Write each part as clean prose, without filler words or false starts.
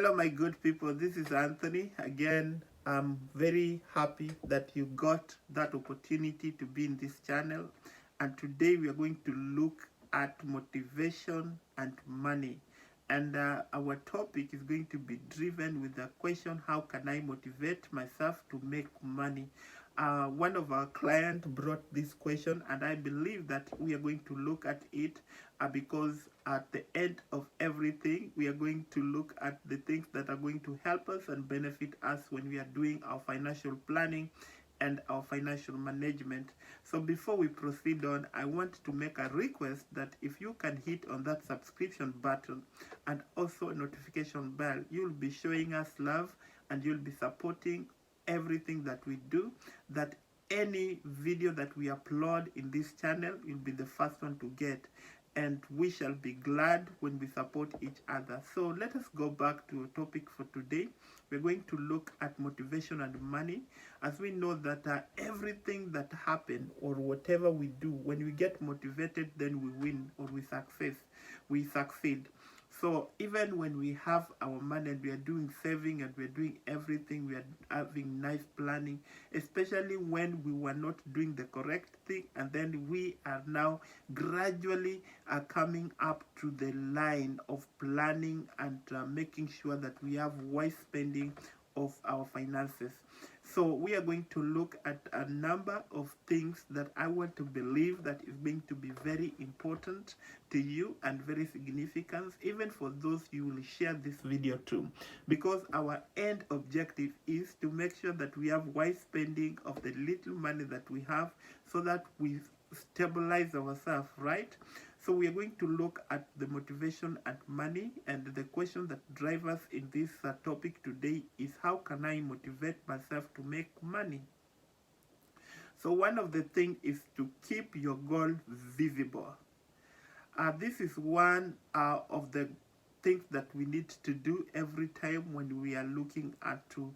Hello, my good people. This is Anthony. Again, I'm very happy that you got that opportunity to be in this channel. And today we are going to look at motivation and money. And our topic is going to be driven with the question, how can I motivate myself to make money? One of our clients brought this question, and I believe that we are going to look at it because at the end of everything, we are going to look at the things that are going to help us and benefit us when we are doing our financial planning and our financial management. So before we proceed on, I want to make a request that if you can hit on that subscription button and also a notification bell, you'll be showing us love and you'll be supporting everything that we do, that any video that we upload in this channel, you'll be the first one to get, and we shall be glad when we support each other. So let us go back to a topic for today. We're going to look at motivation and money, as we know that everything that happens or whatever we do, when we get motivated, then we win or we succeed. So even when we have our money and we are doing saving and we are doing everything, we are having nice planning, especially when we were not doing the correct thing, and then we are now gradually coming up to the line of planning and making sure that we have wise spending of our finances. So we are going to look at a number of things that I want to believe that is going to be very important to you and very significant, even for those you will share this video to, because our end objective is to make sure that we have wise spending of the little money that we have, so that we stabilize ourselves, right? So we are going to look at the motivation and money, and the question that drives us in this topic today is, how can I motivate myself to make money? So one of the things is to keep your goal visible. This is one of the things that we need to do every time when we are looking at to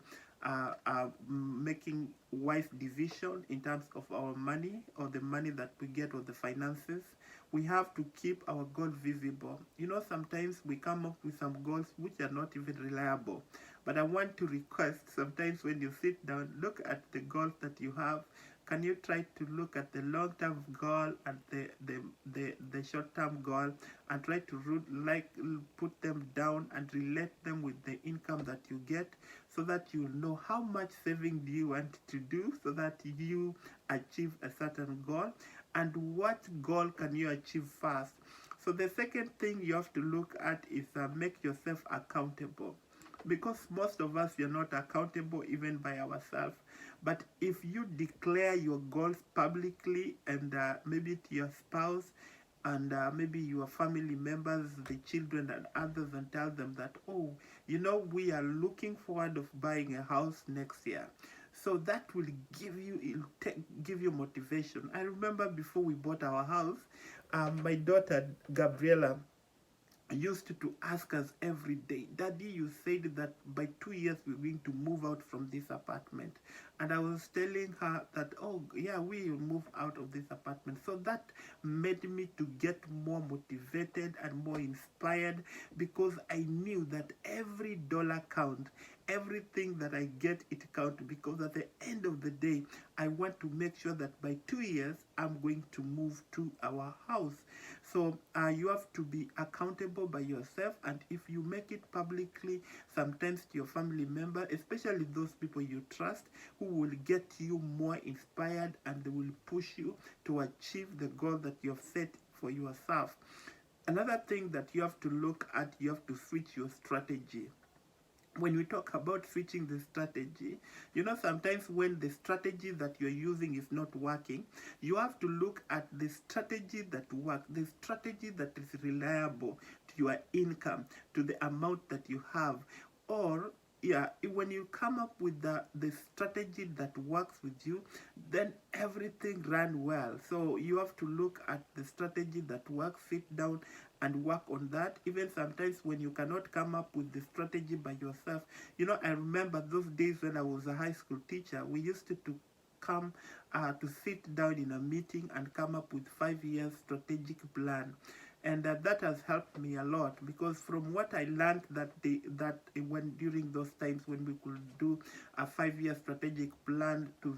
making wise decision in terms of our money, or the money that we get, or the finances. We have to keep our goal visible. You know, sometimes we come up with some goals which are not even reliable. But I want to request, sometimes when you sit down, look at the goals that you have. Can you try to look at the long-term goal and the short-term goal, and try to put them down and relate them with the income that you get, so that you know how much saving do you want to do so that you achieve a certain goal, and what goal can you achieve first. So the second thing you have to look at is make yourself accountable, because most of us are not accountable even by ourselves. But if you declare your goals publicly, and maybe to your spouse, and maybe your family members, the children and others, and tell them that, oh, you know, we are looking forward of buying a house next year. So that will give you motivation. I remember before we bought our house, my daughter Gabriela used to ask us every day, Daddy, you said that by 2 years we're going to move out from this apartment. And I was telling her that, oh yeah, we will move out of this apartment. So that made me to get more motivated and more inspired, because I knew that every dollar count, everything that I get, it counts, because at the end of the day, I want to make sure that by 2 years I'm going to move to our house. So you have to be accountable by yourself, and if you make it publicly, sometimes to your family member, especially those people you trust, who will get you more inspired, and they will push you to achieve the goal that you have set for yourself. Another thing that you have to look at, you have to switch your strategy. When we talk about switching the strategy, you know, sometimes when the strategy that you're using is not working, you have to look at the strategy that works, the strategy that is reliable to your income, to the amount that you have. Or yeah, when you come up with the strategy that works with you, then everything ran well. So you have to look at the strategy that works, sit down and work on that. Even sometimes when you cannot come up with the strategy by yourself, you know, I remember those days when I was a high school teacher, we used to come to sit down in a meeting and come up with 5 years strategic plan. and that has helped me a lot, because from what I learned when during those times when we could do a 5-year strategic plan to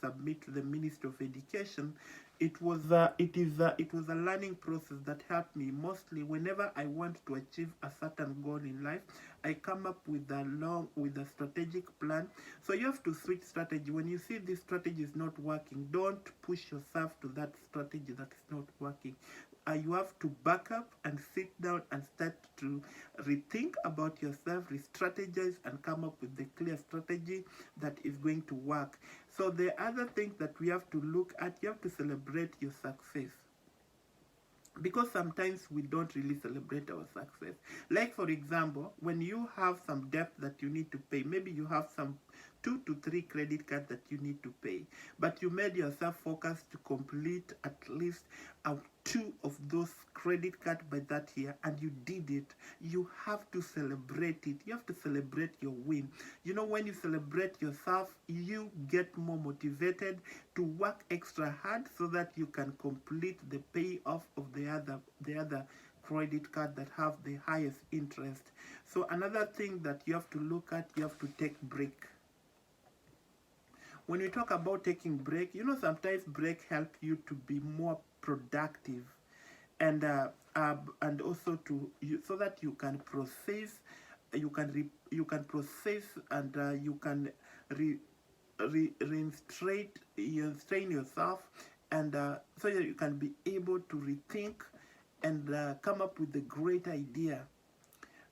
submit to the Ministry of Education, it was a learning process that helped me mostly whenever I want to achieve a certain goal in life. I come up with a strategic plan. So you have to switch strategy. When you see this strategy is not working, don't push yourself to that strategy that is not working. You have to back up and sit down and start to rethink about yourself, re-strategize, and come up with the clear strategy that is going to work. So the other thing that we have to look at, you have to celebrate your success, because sometimes we don't really celebrate our success. Like, for example, when you have some debt that you need to pay, maybe you have some 2 to 3 credit cards that you need to pay, but you made yourself focus to complete at least 2 of those credit cards by that year, and you did it. You have to celebrate it. You have to celebrate your win. You know, when you celebrate yourself, you get more motivated to work extra hard so that you can complete the payoff of the other credit card that have the highest interest. So another thing that you have to look at, you have to take break. When we talk about taking break, you know, sometimes break help you to be more productive, and also so that you can process, you can process, and you can restrain yourself, and so that you can be able to rethink and come up with a great idea.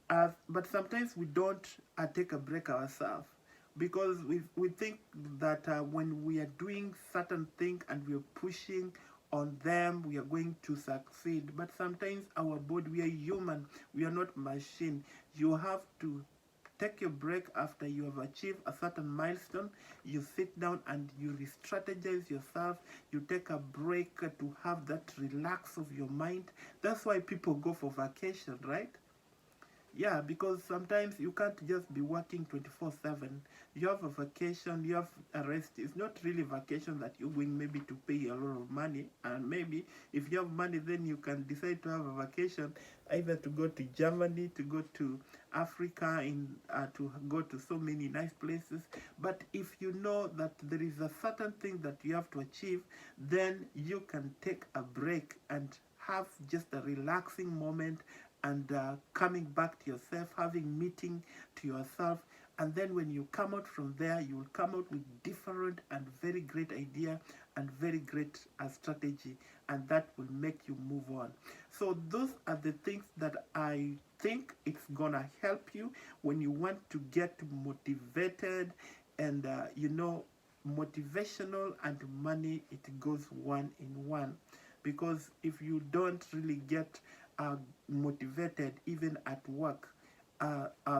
But sometimes we don't take a break ourselves, because we think that when we are doing certain thing and we are pushing on them, we are going to succeed. But sometimes our body, we are human, we are not machine. You have to take your break after you have achieved a certain milestone. You sit down and you re-strategize yourself. You take a break to have that relax of your mind. That's why people go for vacation, right? Yeah, because sometimes you can't just be working 24/7. You have a vacation, you have a rest. It's not really vacation that you're going maybe to pay a lot of money. And maybe if you have money, then you can decide to have a vacation, either to go to Germany, to go to Africa, to go to so many nice places. But if you know that there is a certain thing that you have to achieve, then you can take a break and have just a relaxing moment, and coming back to yourself, having meeting to yourself. And then when you come out from there, you will come out with different and very great idea and very great strategy, and that will make you move on. So those are the things that I think it's gonna help you when you want to get motivated. And motivational and money, it goes one in one, because if you don't really get motivated even at work,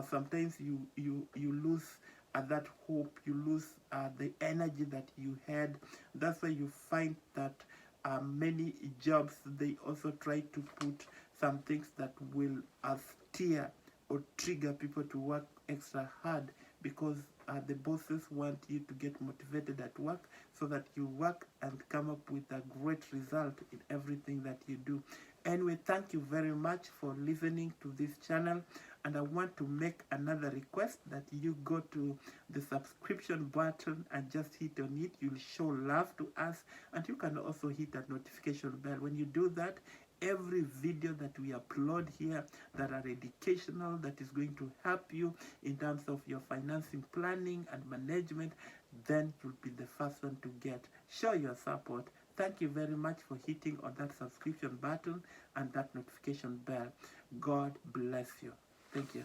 sometimes you lose that hope, you lose the energy that you had. That's why you find that many jobs, they also try to put some things that will steer or trigger people to work extra hard, because the bosses want you to get motivated at work, so that you work and come up with a great result in everything that you do. Anyway, thank you very much for listening to this channel, and I want to make another request that you go to the subscription button and just hit on it. You'll show love to us, and you can also hit that notification bell. When you do that, every video that we upload here that are educational, that is going to help you in terms of your financing planning and management, then you'll be the first one to get. Show your support. Thank you very much for hitting on that subscription button and that notification bell. God bless you. Thank you.